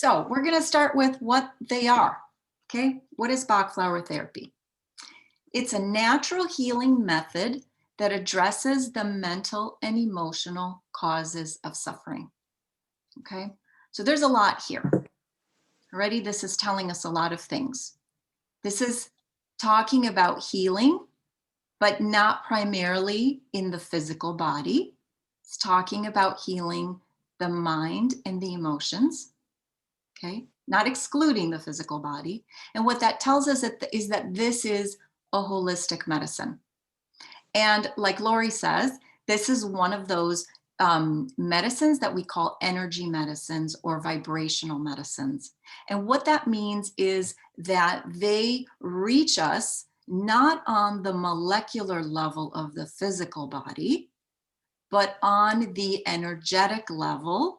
So we're going to start with what they are. Okay, what is Bach flower therapy? It's a natural healing method that addresses the mental and emotional causes of suffering. Okay, so there's a lot here. Already, this is telling us a lot of things. This is talking about healing, but not primarily in the physical body. It's talking about healing the mind and the emotions. Okay, not excluding the physical body. And what that tells us is that this is a holistic medicine. And like Lori says, this is one of those medicines that we call energy medicines or vibrational medicines. And what that means is that they reach us not on the molecular level of the physical body, but on the energetic level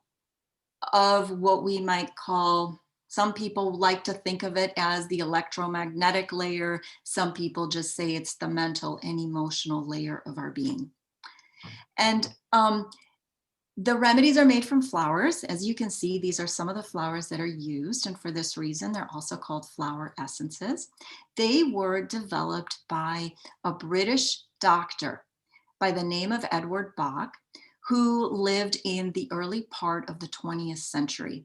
of what we might call, some people like to think of it as the electromagnetic layer. Some people just say it's the mental and emotional layer of our being. And the remedies are made from flowers. As you can see, these are some of the flowers that are used. And for this reason, they're also called flower essences. They were developed by a British doctor by the name of Edward Bach, who lived in the early part of the 20th century.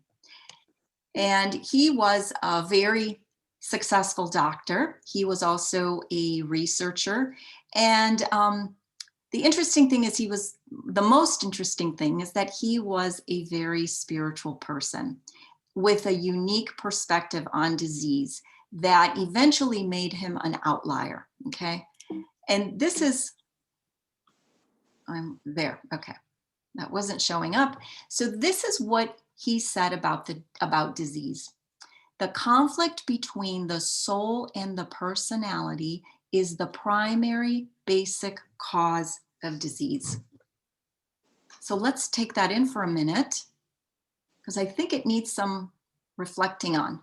And he was a very successful doctor. He was also a researcher. And the interesting thing is the most interesting thing is that he was a very spiritual person with a unique perspective on disease that eventually made him an outlier, okay? And this is, I'm there, okay. That wasn't showing up. So this is what he said about disease. The conflict between the soul and the personality is the primary basic cause of disease. So let's take that in for a minute, because I think it needs some reflecting on,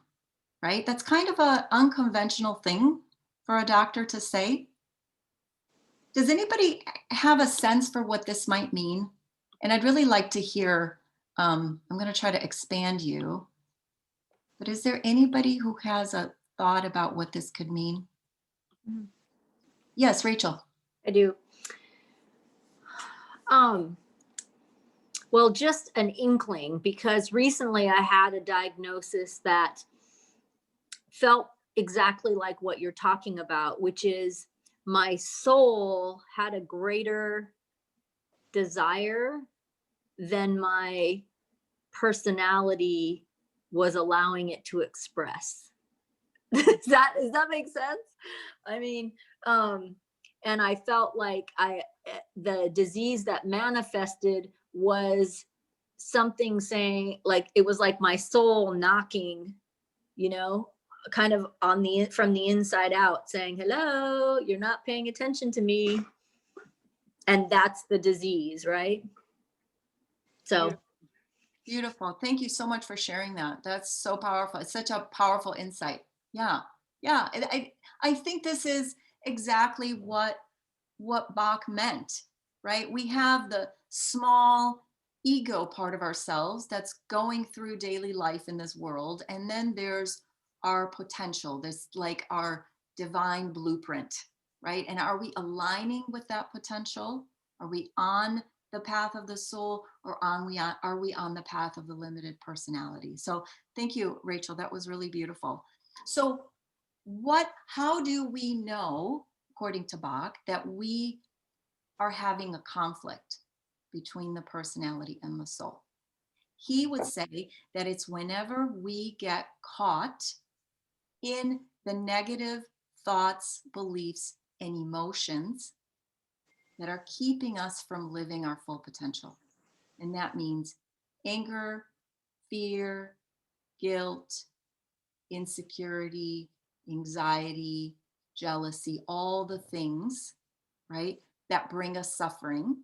right? That's kind of an unconventional thing for a doctor to say. Does anybody have a sense for what this might mean? And I'd really like to hear, I'm going to try to expand you, but is there anybody who has a thought about what this could mean? Mm-hmm. Yes, Rachel. I do. Well, just an inkling, because recently I had a diagnosis that felt exactly like what you're talking about, which is my soul had a greater desire than my personality was allowing it to express. Does that make sense? I mean, and I felt like the disease that manifested was something saying, like, it was like my soul knocking, kind of from the inside out, saying, hello, you're not paying attention to me. And that's the disease, right? So beautiful. Thank you so much for sharing that. That's so powerful. It's such a powerful insight. Yeah. I think this is exactly what Bach meant, right? We have the small ego part of ourselves that's going through daily life in this world. And then there's our potential, this like our divine blueprint, right? And are we aligning with that potential? Are we on the path of the soul, or are we on the path of the limited personality? So thank you, Rachel. That was really beautiful. So how do we know, according to Bach, that we are having a conflict between the personality and the soul? He would say that it's whenever we get caught in the negative thoughts, beliefs, and emotions that are keeping us from living our full potential. And that means anger, fear, guilt, insecurity, anxiety, jealousy, all the things, right, that bring us suffering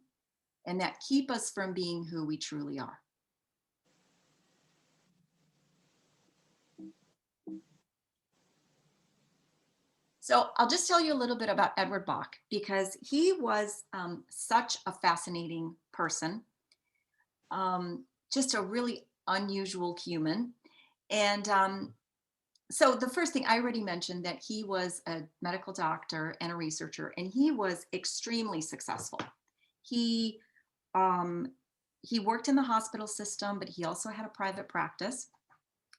and that keep us from being who we truly are. So I'll just tell you a little bit about Edward Bach, because he was such a fascinating person, just a really unusual human. And so the first thing, I already mentioned that he was a medical doctor and a researcher, and he was extremely successful. He um, he worked in the hospital system, but he also had a private practice.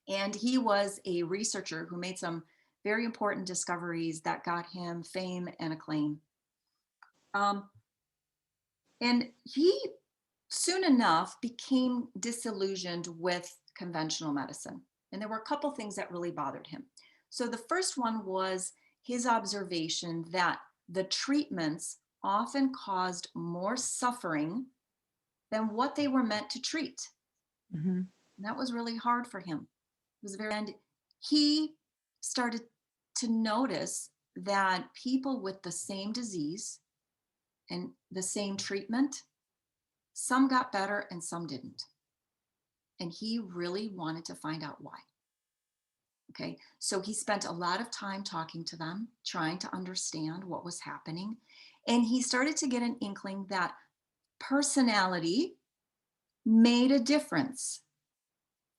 And he was a researcher who made some very important discoveries that got him fame and acclaim. Um, and he soon enough became disillusioned with conventional medicine. And there were a couple things that really bothered him. So the first one was his observation that the treatments often caused more suffering than what they were meant to treat. Mhm. And that was really hard for him. It was very, and he started to notice that people with the same disease and the same treatment, some got better and some didn't. And he really wanted to find out why. Okay. So he spent a lot of time talking to them, trying to understand what was happening. And he started to get an inkling that personality made a difference.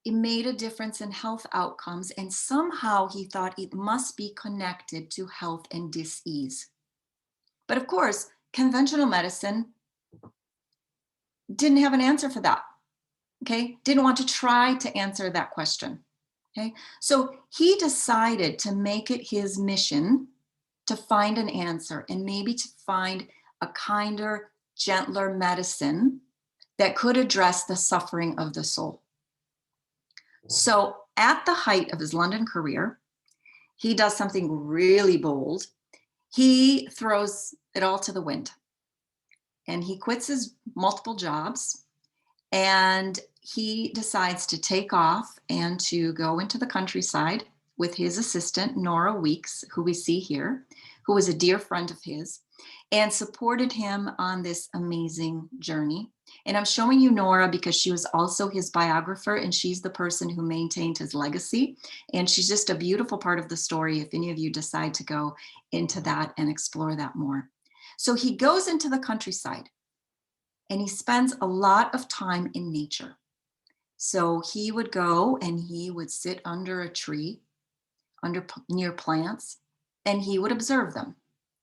It made a difference in health outcomes. And somehow he thought it must be connected to health and dis-ease. But of course, conventional medicine didn't have an answer for that. Okay. Didn't want to try to answer that question. Okay. So he decided to make it his mission to find an answer and maybe to find a kinder, gentler medicine that could address the suffering of the soul. So at the height of his London career, he does something really bold. He throws it all to the wind and he quits his multiple jobs and he decides to take off and to go into the countryside with his assistant, Nurra Weeks, who we see here, who was a dear friend of his, and supported him on this amazing journey. And I'm showing you Nurra because she was also his biographer, and she's the person who maintained his legacy. And she's just a beautiful part of the story if any of you decide to go into that and explore that more. So he goes into the countryside and he spends a lot of time in nature. So he would go and he would sit under a tree, near plants, and he would observe them.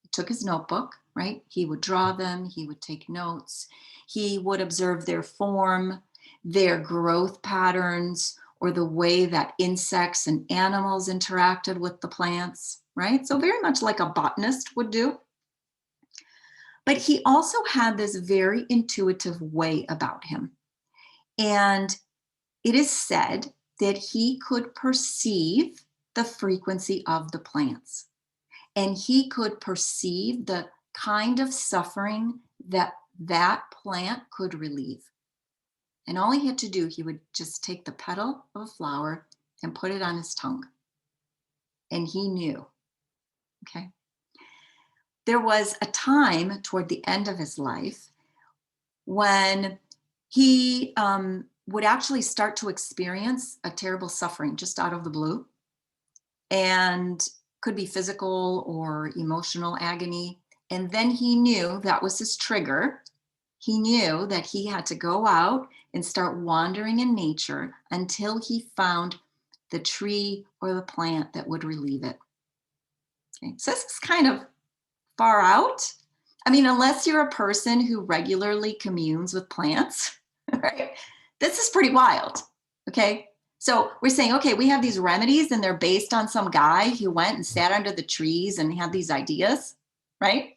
He took his notebook, right? He would draw them, he would take notes, he would observe their form, their growth patterns, or the way that insects and animals interacted with the plants, right? So very much like a botanist would do. But he also had this very intuitive way about him. And it is said that he could perceive the frequency of the plants and he could perceive the kind of suffering that that plant could relieve. And all he had to do, he would just take the petal of a flower and put it on his tongue. And he knew, okay? There was a time toward the end of his life when he would actually start to experience a terrible suffering just out of the blue, and could be physical or emotional agony. And then he knew that was his trigger. He knew that he had to go out and start wandering in nature until he found the tree or the plant that would relieve it. Okay, so this is kind of far out. I mean, unless you're a person who regularly communes with plants, right? This is pretty wild, okay? So we're saying, okay, we have these remedies and they're based on some guy who went and sat under the trees and had these ideas, right?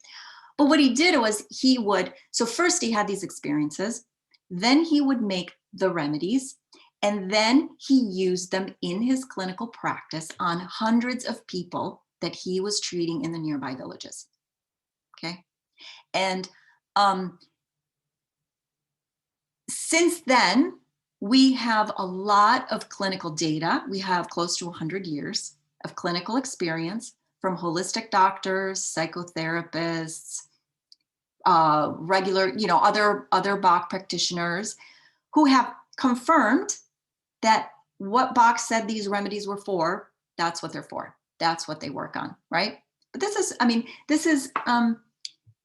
But what he did was so first he had these experiences, then he would make the remedies, and then he used them in his clinical practice on hundreds of people that he was treating in the nearby villages. Okay. And since then, we have a lot of clinical data. We have close to 100 years of clinical experience from holistic doctors, psychotherapists, regular, other Bach practitioners who have confirmed that what Bach said these remedies were for, that's what they're for. That's what they work on, right? But this is,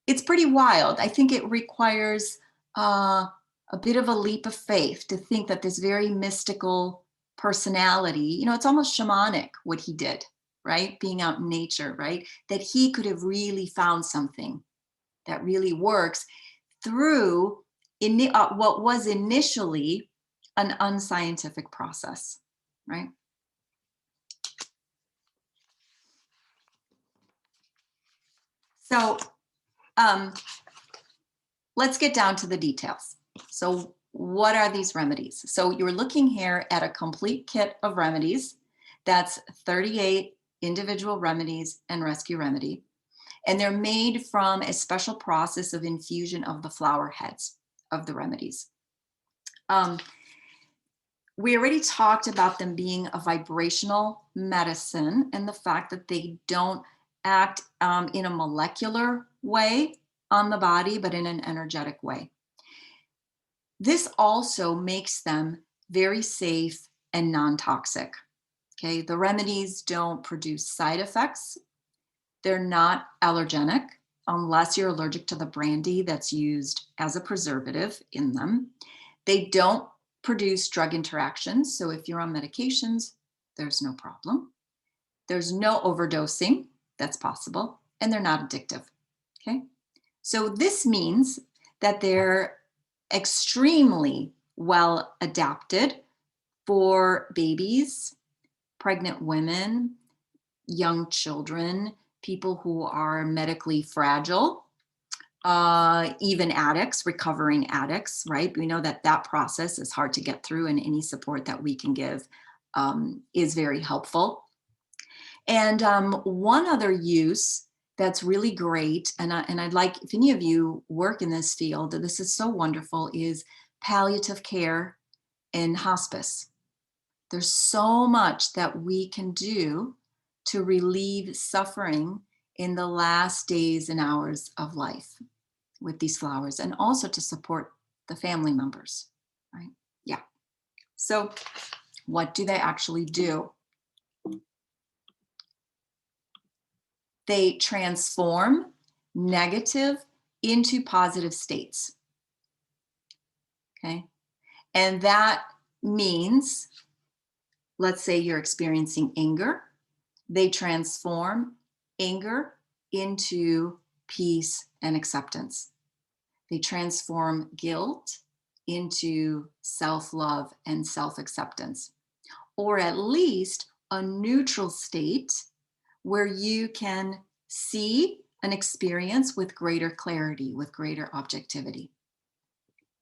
it's pretty wild. I think it requires a bit of a leap of faith to think that this very mystical personality, you know, it's almost shamanic what he did, right? Being out in nature, right? That he could have really found something that really works through what was initially an unscientific process, right? So let's get down to the details. So what are these remedies? So you're looking here at a complete kit of remedies. That's 38 individual remedies and rescue remedy. And they're made from a special process of infusion of the flower heads of the remedies. We already talked about them being a vibrational medicine and the fact that they don't act in a molecular way on the body, but in an energetic way. This also makes them very safe and non-toxic. Okay, the remedies don't produce side effects. They're not allergenic unless you're allergic to the brandy that's used as a preservative in them. They don't produce drug interactions. So if you're on medications, there's no problem. There's no overdosing that's possible, and they're not addictive. Okay, so this means that they're extremely well adapted for babies, pregnant women, young children, people who are medically fragile, even addicts, recovering addicts, right? We know that that process is hard to get through, and any support that we can give is very helpful. And one other use that's really great, and I'd like, if any of you work in this field, this is so wonderful, is palliative care and hospice. There's so much that we can do to relieve suffering in the last days and hours of life with these flowers, and also to support the family members, right? Yeah. So what do they actually do? They transform negative into positive states. Okay. And that means, let's say you're experiencing anger, they transform anger into peace and acceptance. They transform guilt into self-love and self-acceptance, or at least a neutral state where you can see an experience with greater clarity, with greater objectivity.